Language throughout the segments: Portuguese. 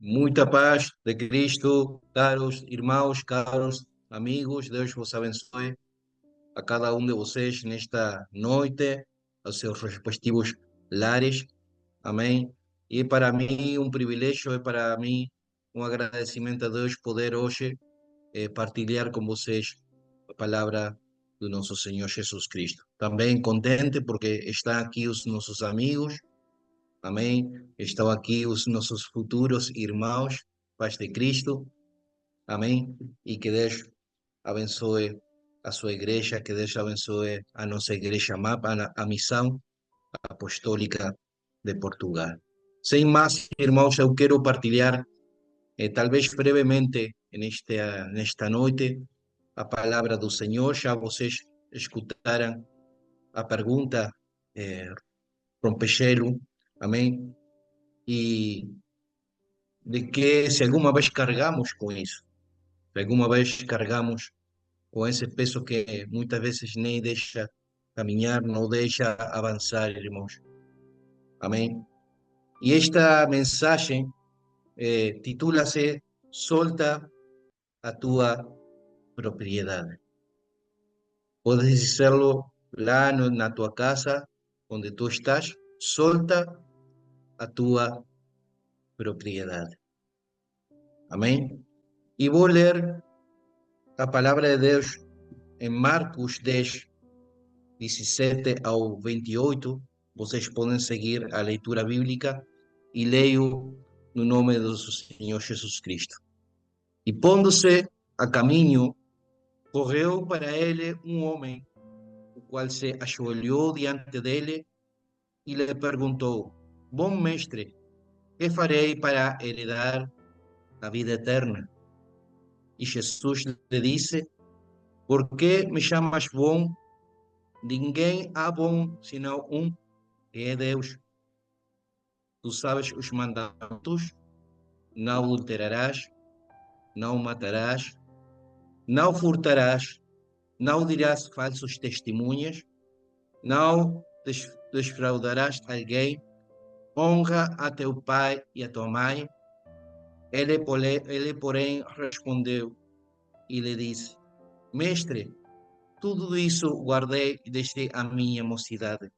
Muita paz de Cristo, caros irmãos, caros amigos. Deus vos abençoe a cada um de vocês nesta noite, aos seus respectivos lares. Amém. E é para mim um privilégio, é para mim um agradecimento a Deus poder hoje partilhar com vocês a palavra do nosso Senhor Jesus Cristo. Também contente porque estão aqui os nossos amigos. Amém. Estão aqui os nossos futuros irmãos, paz de Cristo. Amém. E que Deus abençoe a sua igreja, que Deus abençoe a nossa igreja MAP, a missão apostólica de Portugal. Sem mais, irmãos, eu quero partilhar, talvez brevemente, nesta noite, a palavra do Senhor. Já vocês escutaram a pergunta, rompegelo, amém? E de que se alguma vez carregamos com isso, se alguma vez carregamos com esse peso que muitas vezes nem deixa caminhar, não deixa avançar, irmãos. Amém? E esta mensagem titula-se Solta a tua propriedade. Podes dizê-lo lá na tua casa, onde tu estás, solta a tua propriedade. Amém? E vou ler a palavra de Deus em Marcos 10, 17 ao 28, vocês podem seguir a leitura bíblica e leio no nome do Senhor Jesus Cristo. E pondo-se a caminho, correu para ele um homem, o qual se ajoelhou diante dele e lhe perguntou: Bom mestre, que farei para heredar a vida eterna? E Jesus lhe disse: Por que me chamas bom? Ninguém há bom senão um, que é Deus. Tu sabes os mandamentos: não adulterarás, não matarás, não furtarás, não dirás falsos testemunhas, não defraudarás alguém, honra a teu pai e a tua mãe. Porém, respondeu e lhe disse: Mestre, tudo isso guardei desde a minha mocidade.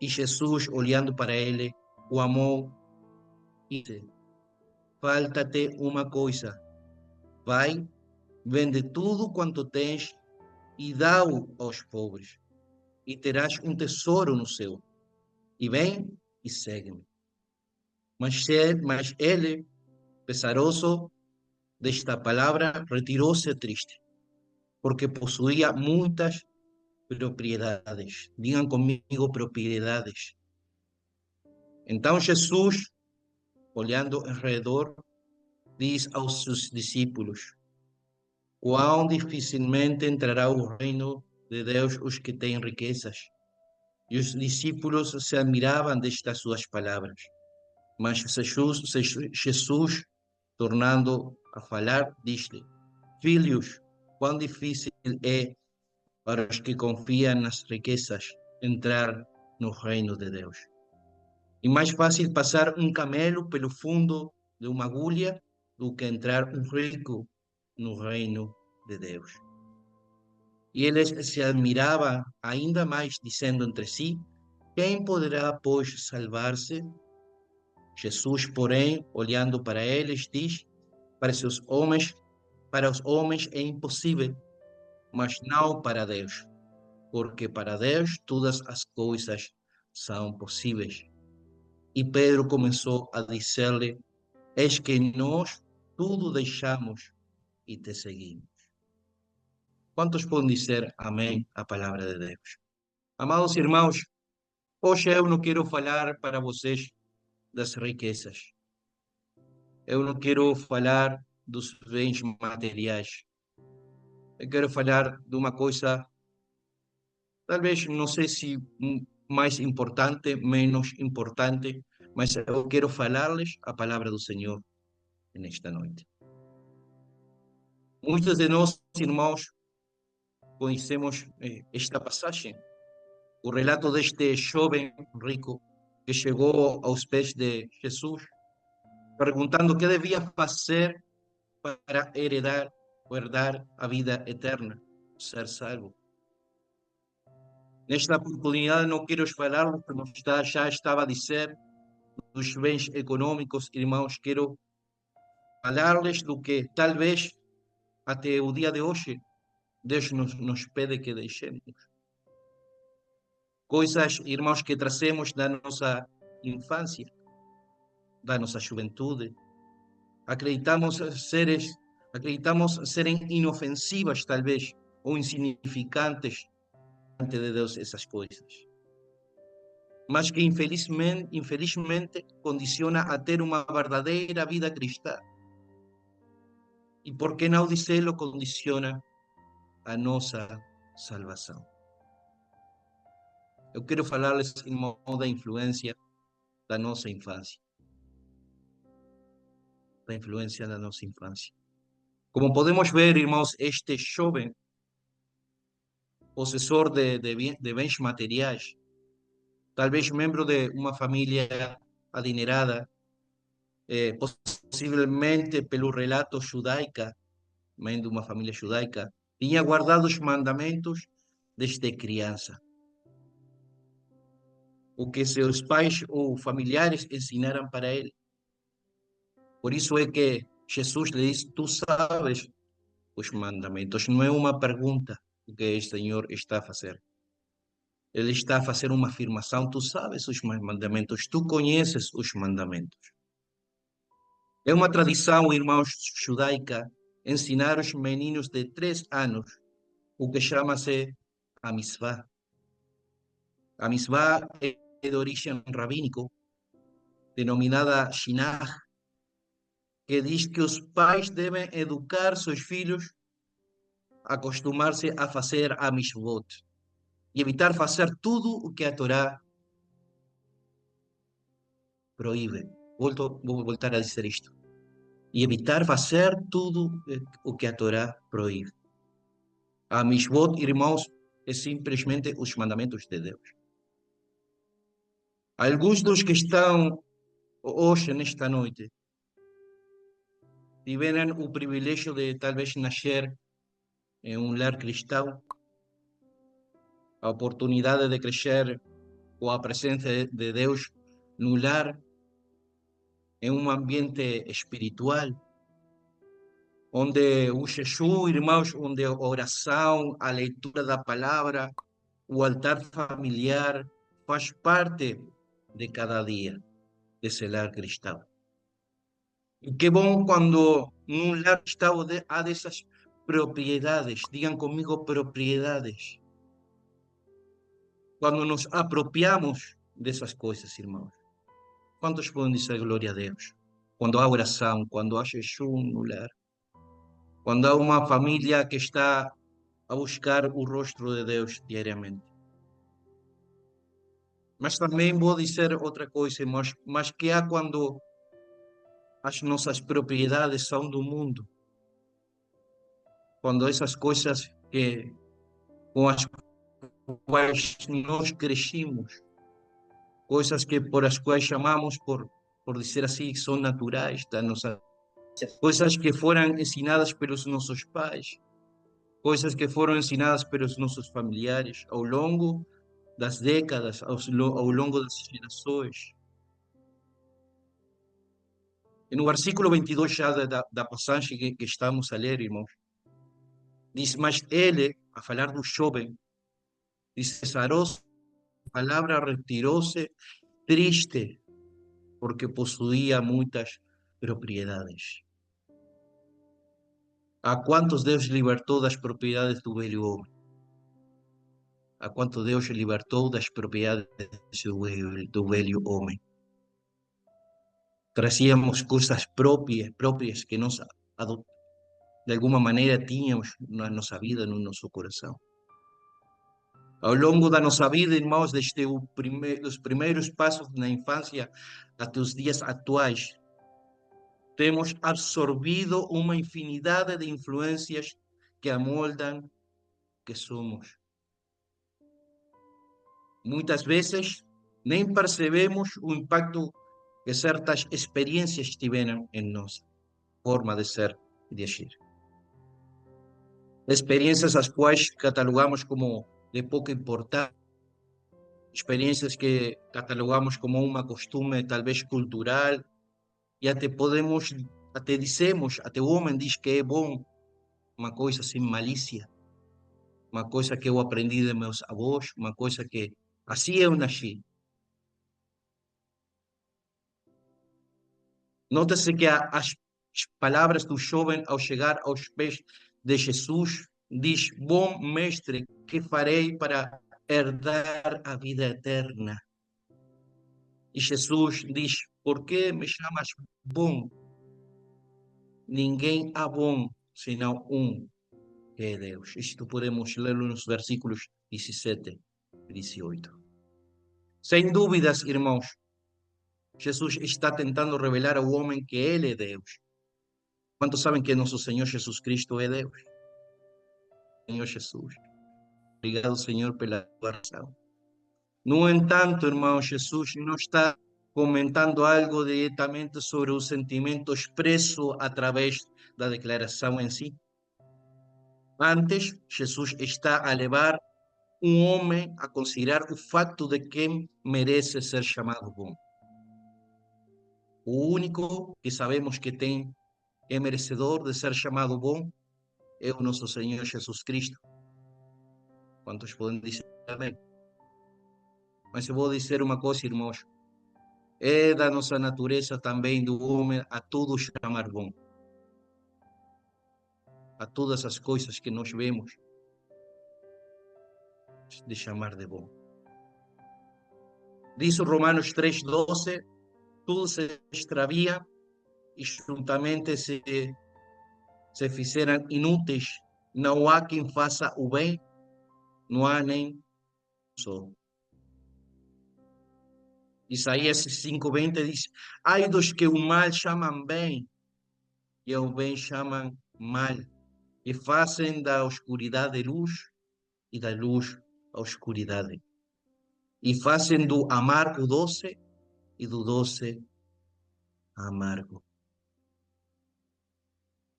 E Jesus, olhando para ele, o amou e disse: Falta-te uma coisa. Vai, vende tudo quanto tens e dá-o aos pobres, e terás um tesouro no céu. E vem e segue-me. Mas ele, pesaroso desta palavra, retirou-se triste, porque possuía muitas propriedades. Digam comigo, propriedades. Então Jesus, olhando ao redor, diz aos seus discípulos: Quão dificilmente entrará o reino de Deus os que têm riquezas. E os discípulos se admiravam destas suas palavras. Mas Jesus, tornando a falar, disse: Filhos, quão difícil é para os que confiam nas riquezas entrar no reino de Deus. E mais fácil passar um camelo pelo fundo de uma agulha do que entrar um rico no reino de Deus. E eles se admiravam ainda mais, dizendo entre si: Quem poderá, pois, salvar-se? Jesus, porém, olhando para eles, diz: para os homens é impossível, mas não para Deus, porque para Deus todas as coisas são possíveis. E Pedro começou a dizer-lhe: Eis que nós tudo deixamos e te seguimos. Quantos podem dizer amém à palavra de Deus? Amados irmãos, hoje eu não quero falar para vocês das riquezas. Eu não quero falar dos bens materiais. Eu quero falar de uma coisa, talvez não sei se mais importante, menos importante, mas eu quero falar-lhes a palavra do Senhor nesta noite. Muitos de nós, irmãos, conhecemos esta passagem, o relato deste jovem rico que chegou aos pés de Jesus perguntando o que devia fazer para herdar a vida eterna, ser salvo. Nesta oportunidade não quero falar, como já estava a dizer, dos bens econômicos, irmãos, quero falar-lhes do que talvez até o dia de hoje Deus nos pede que deixemos. Coisas, irmãos, que trazemos da nossa infância, da nossa juventude. Acreditamos acreditamos serem inofensivas, talvez, ou insignificantes diante de Deus essas coisas. Mas que infelizmente condiciona a ter uma verdadeira vida cristã. E por que não dizê-lo, condiciona a nossa salvação. Eu quero falar-lhes, irmão, da influência da nossa infância. Da influência da nossa infância. Como podemos ver, irmãos, este jovem, possessor de bens materiais, talvez membro de uma família adinerada, possivelmente pelo relato judaica, mãe de uma família judaica, tinha guardado os mandamentos desde criança. O que seus pais ou familiares ensinaram para ele. Por isso é que Jesus lhe diz: Tu sabes os mandamentos. Não é uma pergunta o que o Senhor está a fazer. Ele está a fazer uma afirmação: Tu sabes os mandamentos, tu conheces os mandamentos. É uma tradição, irmãos, judaica, ensinar os meninos de 3 anos o que chama-se a mitzvah. A mitzvah é de origem rabínico, denominada Shinach, que diz que os pais devem educar seus filhos a acostumar-se a fazer a mitzvot e evitar fazer tudo o que a Torá proíbe. Vou voltar a dizer isto. E evitar fazer tudo o que a Torá proíbe. A mitzvot, irmãos, é simplesmente os mandamentos de Deus. Alguns dos que estão hoje, nesta noite, tiveram o privilégio de talvez nascer em um lar cristão, a oportunidade de crescer com a presença de Deus no lar, em um ambiente espiritual, onde o jejum, irmãos, onde a oração, a leitura da palavra, o altar familiar faz parte de cada dia desse lar cristão. E que bom quando num lar cristão há dessas propriedades, digam comigo propriedades, quando nos apropriamos dessas coisas, irmãos. Quantos podem dizer glória a Deus? Quando há oração, quando há jejum no lar, quando há uma família que está a buscar o rosto de Deus diariamente. Mas também vou dizer outra coisa, irmãos, mas que há quando as nossas propriedades são do mundo, quando essas coisas com as quais nós crescimos, coisas que por as quais chamamos, por dizer assim, são naturais da nossa, coisas que foram ensinadas pelos nossos pais, coisas que foram ensinadas pelos nossos familiares ao longo das décadas, ao longo das gerações. E no versículo 22 já da passagem que estamos a ler, irmãos, diz: Mas ele, a falar do jovem, diz: Sarou a palavra, retirou-se triste, porque possuía muitas propriedades. ¿A quantos Deus libertou das propriedades do velho homem? A quanto Deus libertou das propriedades do velho homem? Trazíamos coisas próprias que nós, de alguma maneira, tínhamos na nossa vida, no nosso coração. Ao longo da nossa vida, irmãos, desde os primeiros passos na infância até os dias atuais, temos absorvido uma infinidade de influências que amoldam que somos. Muitas vezes nem percebemos o impacto que certas experiências tiveram em nossa forma de ser e de agir. Experiências as quais catalogamos como de pouca importância, experiências que catalogamos como uma costume talvez cultural, e até dizemos, até o homem diz que é bom, uma coisa sem malícia, uma coisa que eu aprendi de meus avós, uma coisa que assim eu nasci. Nota-se que as palavras do jovem ao chegar aos pés de Jesus diz: bom mestre, que farei para herdar a vida eterna? E Jesus diz: por que me chamas bom? Ninguém há bom senão um, que é Deus. Isto podemos ler nos versículos 17 e 18. Sem dúvidas, irmãos, Jesus está tentando revelar ao homem que Ele é Deus. Quantos sabem que nosso Senhor Jesus Cristo é Deus? Senhor Jesus. Obrigado, Senhor, pela tua razão. No entanto, irmão, Jesus não está comentando algo diretamente sobre o sentimento expresso através da declaração em si. Antes, Jesus está a levar um homem a considerar o facto de que merece ser chamado bom. O único que sabemos que é merecedor de ser chamado bom é o nosso Senhor Jesus Cristo. Quantos podem dizer amém? Mas eu vou dizer uma coisa, irmãos. É da nossa natureza também do homem a tudo chamar bom. A todas as coisas que nós vemos de chamar de bom. Diz Romanos 3:12, tudo se extravia e juntamente se fizeram inúteis. Não há quem faça o bem, não há nem um só. Isaías 5:20 diz: ai dos que o mal chamam bem e o bem chamam mal, e fazem da oscuridade luz e da luz a oscuridade, e fazem do amargo doce e do doce amargo.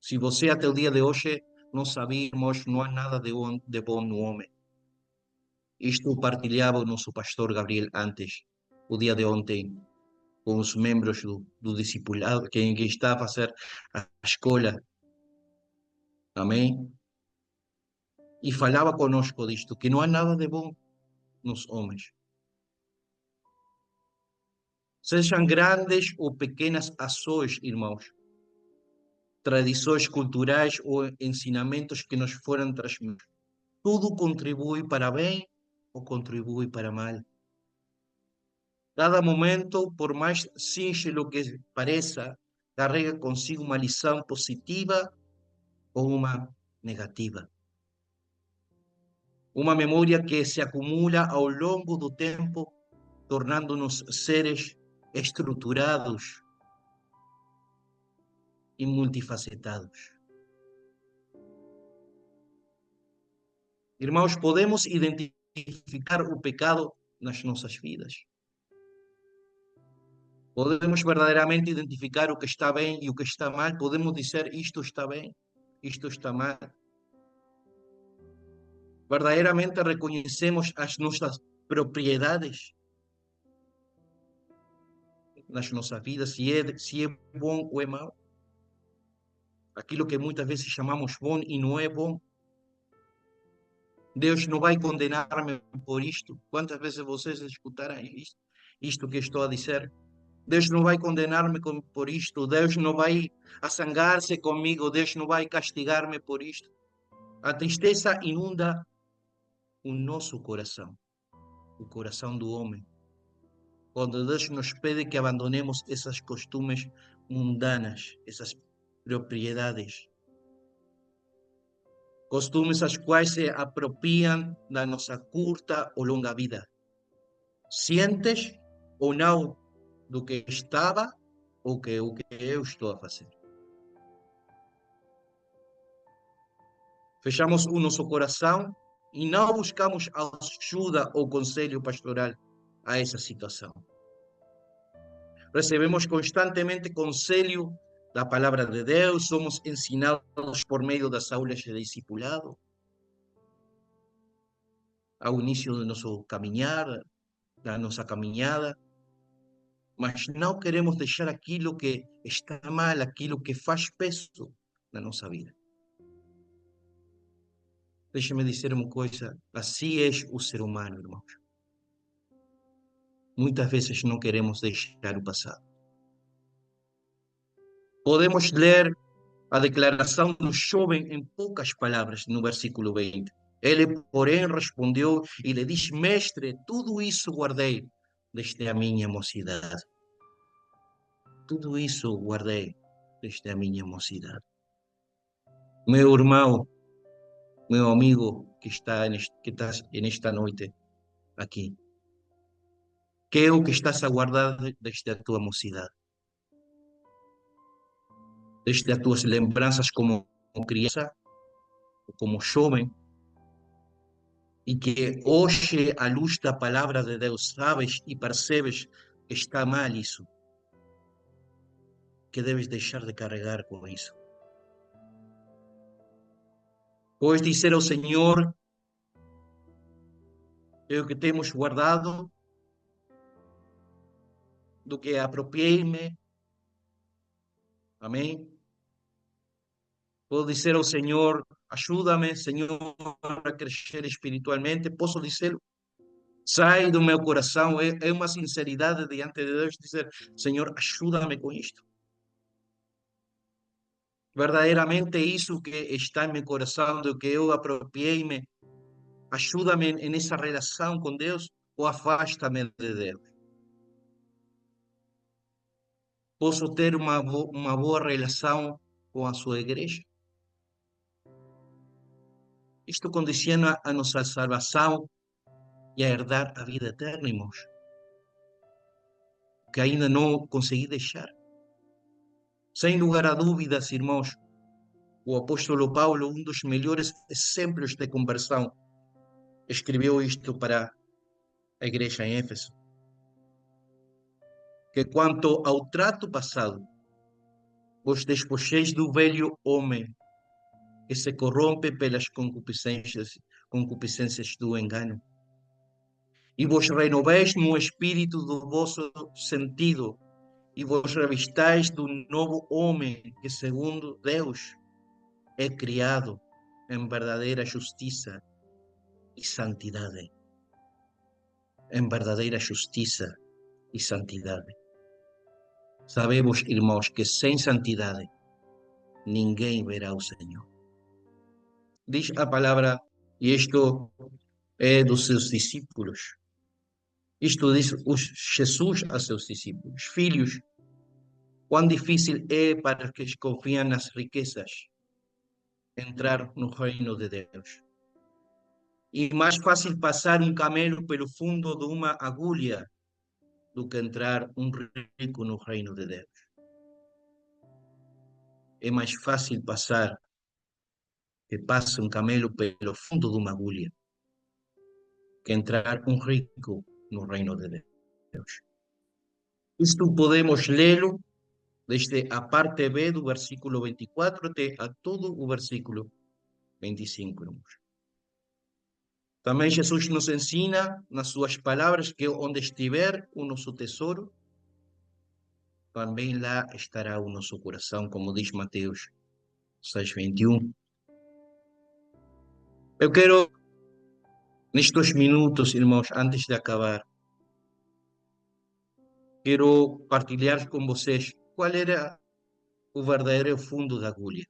Se você até o dia de hoje não sabia, irmãos, não há nada de bom no homem. Isto partilhava o nosso pastor Gabriel antes, o dia de ontem, com os membros do discipulado, quem está a fazer a escola. Amém? E falava conosco disto, que não há nada de bom nos homens. Sejam grandes ou pequenas ações, irmãos, tradições culturais ou ensinamentos que nos foram transmitidos. Tudo contribui para bem ou contribui para mal. Cada momento, por mais singelo que pareça, carrega consigo uma lição positiva ou uma negativa. Uma memória que se acumula ao longo do tempo, tornando-nos seres estruturados e multifacetados. Irmãos, podemos identificar o pecado nas nossas vidas. Podemos verdadeiramente identificar o que está bem e o que está mal. Podemos dizer isto está bem, isto está mal. Verdadeiramente reconhecemos as nossas propriedades nas nossas vidas, se é bom ou é mau. Aquilo que muitas vezes chamamos bom e não é bom. Deus não vai condenar-me por isto. Quantas vezes vocês escutaram isto que estou a dizer? Deus não vai condenar-me por isto. Deus não vai zangar-se comigo. Deus não vai castigar-me por isto. A tristeza inunda o nosso coração, o coração do homem. Quando Deus nos pede que abandonemos essas costumes mundanas, essas propriedades, costumes as quais se apropriam da nossa curta ou longa vida, cientes ou não do que estava ou o que eu estou a fazer. Fechamos o nosso coração e não buscamos ajuda ou conselho pastoral a essa situação. recebemos constantemente conselho da palavra de Deus, somos ensinados por meio das aulas de discipulado, ao início do nosso caminhar, da nossa caminhada, mas não queremos deixar aquilo que está mal, aquilo que faz peso na nossa vida. Deixe-me dizer uma coisa, assim é o ser humano, irmãos. Muitas vezes não queremos deixar o passado. Podemos ler a declaração do jovem em poucas palavras no versículo 20. Ele, porém, respondeu e lhe disse: Mestre, tudo isso guardei desde a minha mocidade. Tudo isso guardei desde a minha mocidade. Meu irmão, meu amigo que está nesta noite aqui, que é o que estás a guardar desde a tua mocidade? Desde as tuas lembranças como criança, como jovem, e que hoje, à luz da palavra de Deus, sabes e percebes que está mal isso, que deves deixar de carregar com isso. Podes dizer ao Senhor: é o que temos guardado, do que apropriei-me. Amém? Posso dizer ao Senhor: ajuda-me, Senhor, a crescer espiritualmente. Posso dizê-lo? Sai do meu coração, é uma sinceridade diante de Deus dizer: Senhor, ajuda-me com isto. Verdadeiramente isso que está em meu coração, do que eu apropriei-me, ajuda-me nessa relação com Deus ou afasta-me de Deus? Posso ter uma boa relação com a sua igreja? Isto condiciona a nossa salvação e a herdar a vida eterna, irmãos, que ainda não consegui deixar. Sem lugar a dúvidas, irmãos, o apóstolo Paulo, um dos melhores exemplos de conversão, escreveu isto para a igreja em Éfeso: que quanto ao trato passado, vos despojeis do velho homem, que se corrompe pelas concupiscências do engano, e vos renoveis no espírito do vosso sentido, e vos revistais do novo homem, que segundo Deus é criado em verdadeira justiça e santidade. Em verdadeira justiça e santidade. Sabemos, irmãos, que sem santidade ninguém verá o Senhor. Diz a palavra, e isto é dos seus discípulos. Isto diz Jesus a seus discípulos: Filhos, quão difícil é para os que confiam nas riquezas entrar no reino de Deus. E mais fácil passar um camelo pelo fundo de uma agulha do que entrar um rico no reino de Deus. É mais fácil que passe um camelo pelo fundo de uma agulha que entrar um rico no reino de Deus. Isto podemos lê-lo desde a parte B do versículo 24 até a todo o versículo 25. Também Jesus nos ensina nas suas palavras que onde estiver o nosso tesouro, também lá estará o nosso coração, como diz Mateus 6:21. Eu quero, nestes minutos, irmãos, antes de acabar, quero partilhar com vocês qual era o verdadeiro fundo da agulha.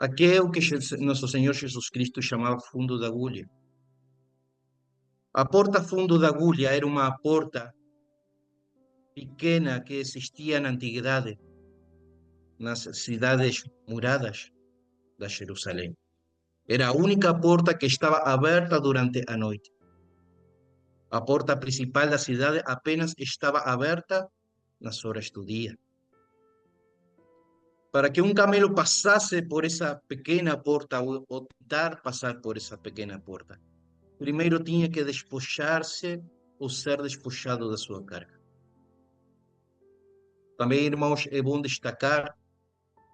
Aqui é o que nosso Senhor Jesus Cristo chamava fundo da agulha. A porta fundo da agulha era uma porta pequena que existia na antiguidade, nas cidades muradas da Jerusalém. Era a única porta que estava aberta durante a noite. A porta principal da cidade apenas estava aberta nas horas do dia. Para que um camelo passasse por essa pequena porta ou tentar passar por essa pequena porta, primeiro tinha que despojar-se ou ser despojado da sua carga. Também, irmãos, é bom destacar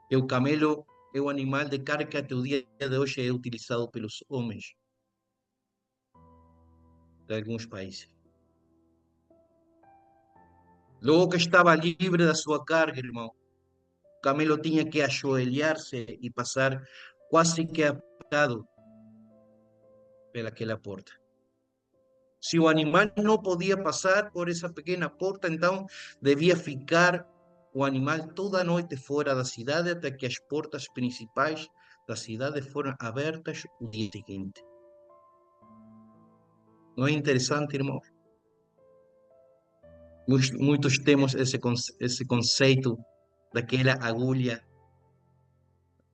que o camelo é o animal de carga que até o dia de hoje é utilizado pelos homens de alguns países. Logo que estava livre da sua carga, irmão, o camelo tinha que ajoelhar-se e passar quase que apertado pelaquela porta. Se o animal não podia passar por essa pequena porta, então devia ficar o animal toda a noite fora da cidade até que as portas principais da cidade foram abertas o dia seguinte. Não é interessante, irmãos? Muitos temos esse conceito daquela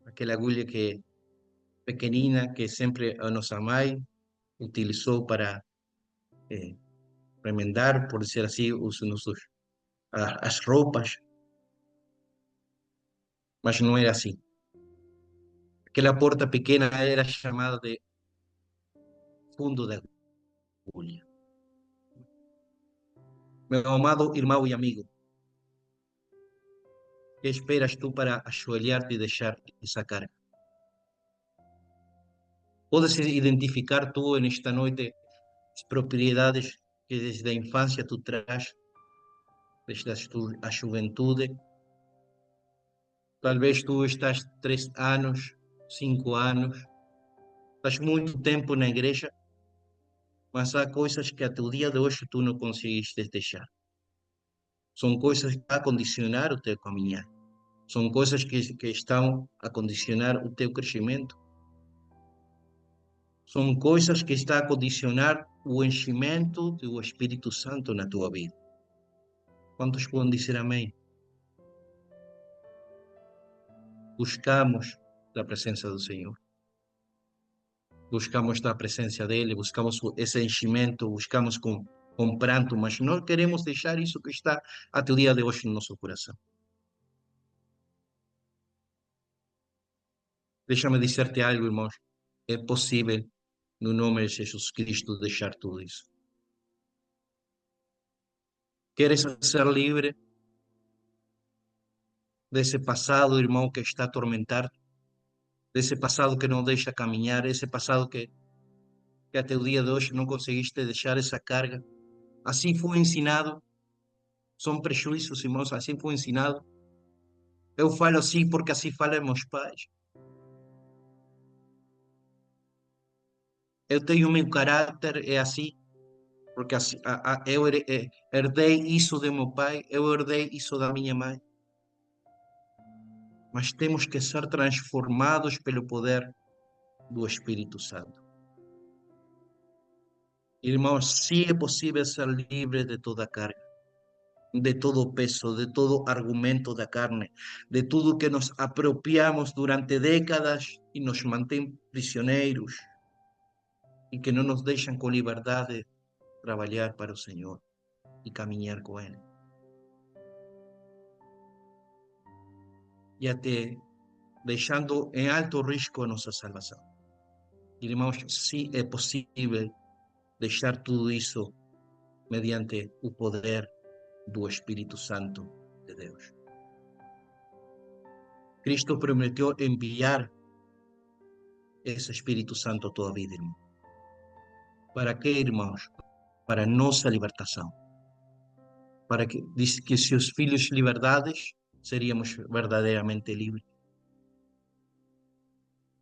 aquela agulha que é pequenina, que sempre a nossa mãe utilizou para eh, remendar, por dizer assim, as roupas, mas não era assim. Aquela porta pequena era chamada de fundo de agulha. Meu amado irmão e amigo, que esperas tu para ajoelhar-te e deixar essa carga? Podes identificar tu nesta noite as propriedades que desde a infância tu traz, desde a juventude? Talvez tu estás 3 anos, 5 anos, estás muito tempo na igreja, mas há coisas que até o dia de hoje tu não conseguiste deixar. São coisas que a condicionar o teu caminhar. São coisas que estão a condicionar o teu crescimento. São coisas que estão a condicionar o enchimento do Espírito Santo na tua vida. Quantos podem dizer amém? Buscamos da presença do Senhor. Buscamos da presença dele, buscamos esse enchimento, buscamos com pranto, mas não queremos deixar isso que está até o dia de hoje no nosso coração. Deixa-me dizer-te algo, irmãos. É possível, no nome de Jesus Cristo, deixar tudo isso. Queres ser livre desse passado, irmão, que está a atormentar, desse passado que não deixa caminhar, esse passado que até o dia de hoje não conseguiste deixar essa carga? Assim foi ensinado, são prejuízos, irmãos, assim foi ensinado. Eu falo assim porque assim falam meus pais. Eu tenho o meu caráter, é assim, porque assim, eu herdei isso do meu pai, eu herdei isso da minha mãe. Mas temos que ser transformados pelo poder do Espírito Santo. Irmãos, se é possível ser livre de toda carga, de todo peso, de todo argumento da carne, de tudo que nos apropriamos durante décadas e nos mantém prisioneiros e que não nos deixam com liberdade trabalhar para o Senhor e caminhar com Ele. E até deixando em alto risco a nossa salvação. Irmãos, se é possível deixar tudo isso mediante o poder do Espírito Santo de Deus. Cristo prometeu enviar esse Espírito Santo a tua vida, irmão. Para quê, irmãos? Para nossa libertação. Para que, diz que se os filhos liberdades, seríamos verdadeiramente livres.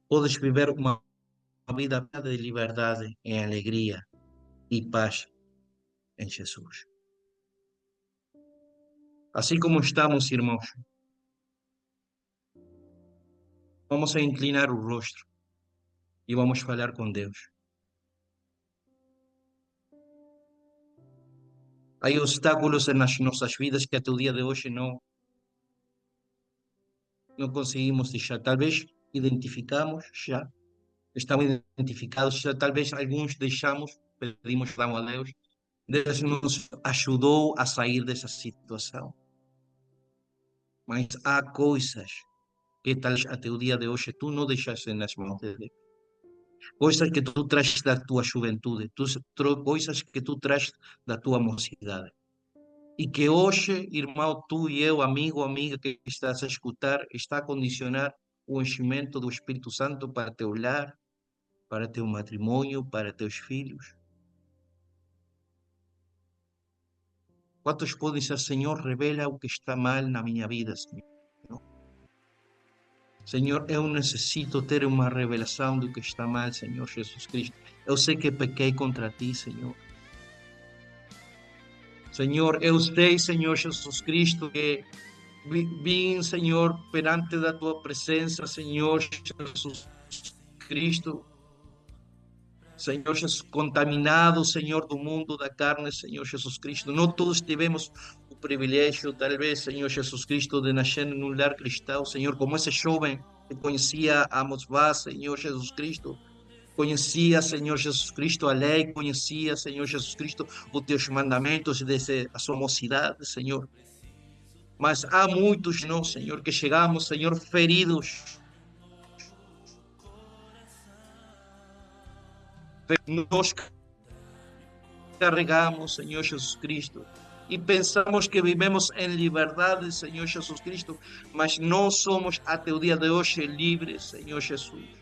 Podes viver uma vida de liberdade, em alegria e paz em Jesus. Assim como estamos, irmãos, vamos a inclinar o rosto e vamos falar com Deus. Há obstáculos nas nossas vidas que até o dia de hoje não conseguimos deixar. Talvez identificamos já, estão identificados, já talvez alguns deixamos, pedimos perdão a Deus. Deus nos ajudou a sair dessa situação. Mas há coisas que talvez até o dia de hoje tu não deixaste nas mãos de Deus. Coisas que tu traz da tua juventude, coisas que tu traz da tua mocidade. E que hoje, irmão, tu e eu, amigo, amiga que estás a escutar, está a condicionar o enchimento do Espírito Santo para teu lar, para teu matrimônio, para teus filhos. Quantos podem dizer, Senhor, revela o que está mal na minha vida, Senhor? Senhor, eu necessito ter uma revelação do que está mal, Senhor Jesus Cristo. Eu sei que pequei contra ti, Senhor. Senhor, eu sei, Senhor Jesus Cristo, que vim, Senhor, perante da tua presença, Senhor Jesus Cristo, Senhor Jesus, contaminado, Senhor, do mundo da carne, Senhor Jesus Cristo. Não todos tivemos o privilégio, talvez, Senhor Jesus Cristo, de nascer num lar cristão, Senhor, como esse jovem que conhecia a Mosvá, Senhor Jesus Cristo. Conhecia, Senhor Jesus Cristo, a lei, conhecia, Senhor Jesus Cristo, os teus mandamentos desde a sua mocidade, Senhor. Mas há muitos, não, Senhor, que chegamos, Senhor, feridos. Nós carregamos, Senhor Jesus Cristo, e pensamos que vivemos em liberdade, Senhor Jesus Cristo, mas não somos até o dia de hoje livres, Senhor Jesus.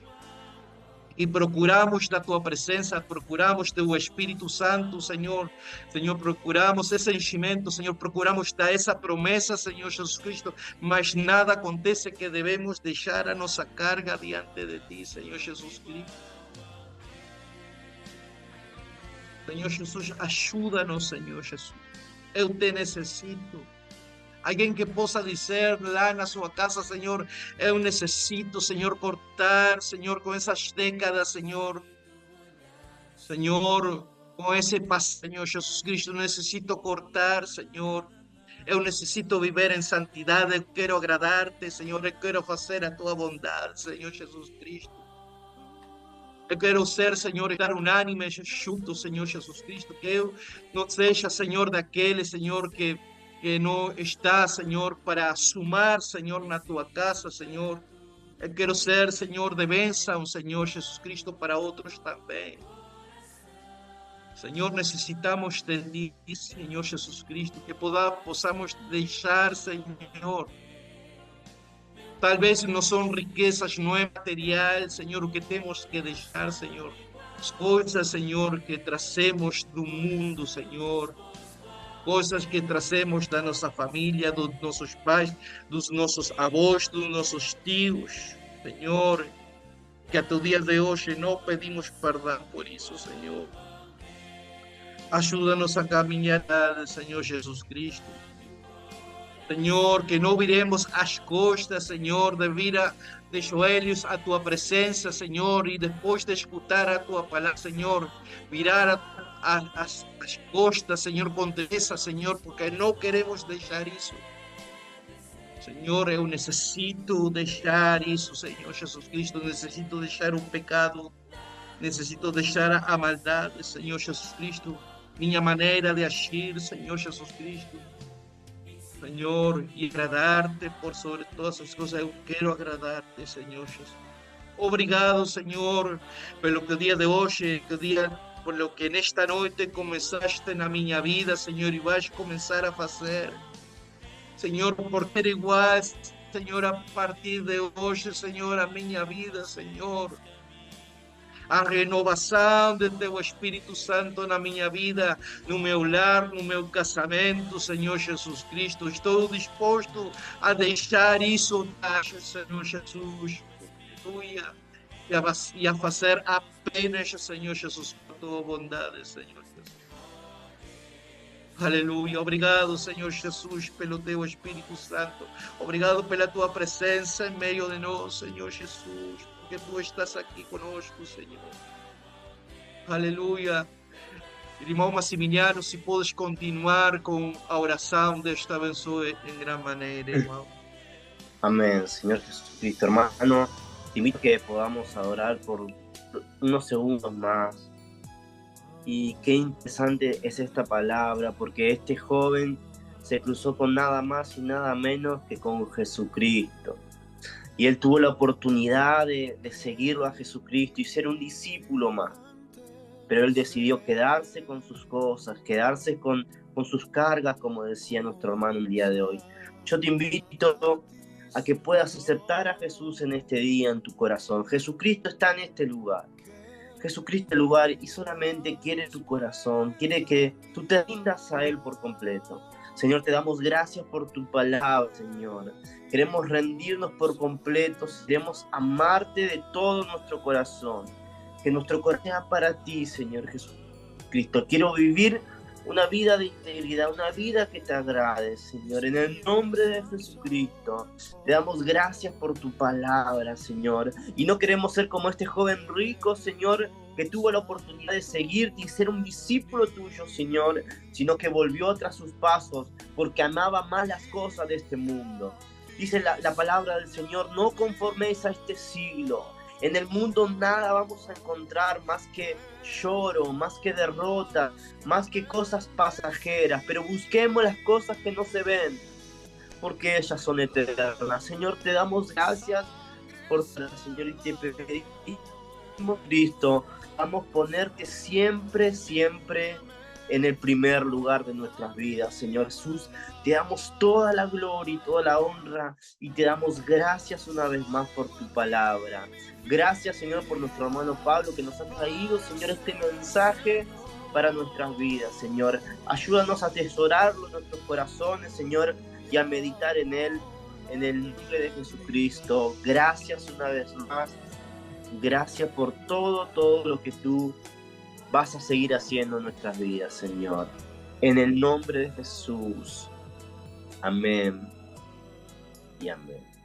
E procuramos da tua presença, procuramos teu Espírito Santo, Senhor. Senhor, procuramos esse enchimento, Senhor, procuramos dar essa promessa, Senhor Jesus Cristo, mas nada acontece que devemos deixar a nossa carga diante de ti, Senhor Jesus Cristo. Senhor Jesus, ajuda-nos, Senhor Jesus. Eu te necessito. Alguém que possa dizer lá na sua casa, Senhor, eu necessito, Senhor, cortar, Senhor, com essas décadas, Senhor. Senhor, com esse passo, Senhor Jesus Cristo, necessito cortar, Senhor. Eu necessito viver em santidade, eu quero agradar-te, Senhor, eu quero fazer a tua bondade, Senhor Jesus Cristo. Eu quero ser, Senhor, estar unânime junto, Senhor Jesus Cristo, que eu não seja, Senhor, daquele, Senhor, que não está, Senhor, para sumar, Senhor, na tua casa, Senhor. Eu quero ser, Senhor, de bênção, Senhor Jesus Cristo, para outros também. Senhor, necessitamos de ti, Senhor Jesus Cristo, que possamos deixar, Senhor. Talvez não são riquezas, não é material, Senhor, o que temos que deixar, Senhor. As coisas, Senhor, que trazemos do mundo, Senhor. Coisas que trazemos da nossa família, dos nossos pais, dos nossos avós, dos nossos tios, Senhor. Que até o dia de hoje não pedimos perdão por isso, Senhor. Ajuda-nos a caminhar, Senhor Jesus Cristo. Senhor, que não viremos as costas, Senhor, de vir de joelhos à tua presença, Senhor, e depois de escutar a tua palavra, Senhor, virar as costas, Senhor, com tristeza, Senhor, porque não queremos deixar isso. Senhor, eu necessito deixar isso, Senhor Jesus Cristo, necessito deixar o pecado, necessito deixar a maldade, Senhor Jesus Cristo, minha maneira de agir, Senhor Jesus Cristo. Senhor, e agradar-te por sobre todas as coisas. Eu quero agradar-te, Senhor Jesus. Obrigado, Senhor, pelo que o dia de hoje, por lo que nesta noite começaste na minha vida, Senhor, e vais começar a fazer. Senhor, por ser igual, Senhor, a partir de hoje, Senhor, a minha vida, Senhor. A renovação do teu Espírito Santo na minha vida, no meu lar, no meu casamento, Senhor Jesus Cristo. Estou disposto a deixar isso, Senhor Jesus. Aleluia. E a fazer apenas, Senhor Jesus, a tua bondade, Senhor Jesus. Aleluia. Obrigado, Senhor Jesus, pelo teu Espírito Santo. Obrigado pela tua presença em meio de nós, Senhor Jesus. Que tú estás aqui conosco, Senhor. Aleluia. Irmão Maximiliano, se podes continuar com a oração, Deus te abençoe em grande maneira, irmão. Amén, Señor Jesucristo. Hermano, te invito a que podamos adorar por unos segundos más. Y qué interesante es esta palabra, porque este joven se cruzó con nada más y nada menos que con Jesucristo. Y él tuvo la oportunidad de seguirlo a Jesucristo y ser un discípulo más. pero él decidió quedarse con sus cosas, quedarse con sus cargas, como decía nuestro hermano el día de hoy. Yo te invito a que puedas aceptar a Jesús en este día en tu corazón. Jesucristo está en este lugar. Jesucristo en el lugar y solamente quiere tu corazón, quiere que tú te rindas a Él por completo. Señor, te damos gracias por tu palabra, Señor. Queremos rendirnos por completo, queremos amarte de todo nuestro corazón. Que nuestro corazón sea para ti, Señor Jesucristo. Quiero vivir una vida de integridad, una vida que te agrade, Señor. En el nombre de Jesucristo, te damos gracias por tu palabra, Señor. Y no queremos ser como este joven rico, Señor, que tuvo la oportunidad de seguirte y ser un discípulo tuyo, Señor, sino que volvió tras sus pasos porque amaba más las cosas de este mundo. Dice la palabra del Señor, no conforméis a este siglo. En el mundo nada vamos a encontrar más que lloro, más que derrota, más que cosas pasajeras, pero busquemos las cosas que no se ven, porque ellas son eternas. Señor, te damos gracias por la Señor y te pedimos, Cristo, vamos a ponerte siempre, siempre en el primer lugar de nuestras vidas, Señor Jesús. Te damos toda la gloria y toda la honra y te damos gracias una vez más por tu palabra. Gracias, Señor, por nuestro hermano Pablo que nos ha traído, Señor, este mensaje para nuestras vidas, Señor. Ayúdanos a atesorarlo en nuestros corazones, Señor, y a meditar en él, en el nombre de Jesucristo. Gracias una vez más. Gracias por todo lo que tú vas a seguir haciendo en nuestras vidas, Señor. En el nombre de Jesús. Amén y amén.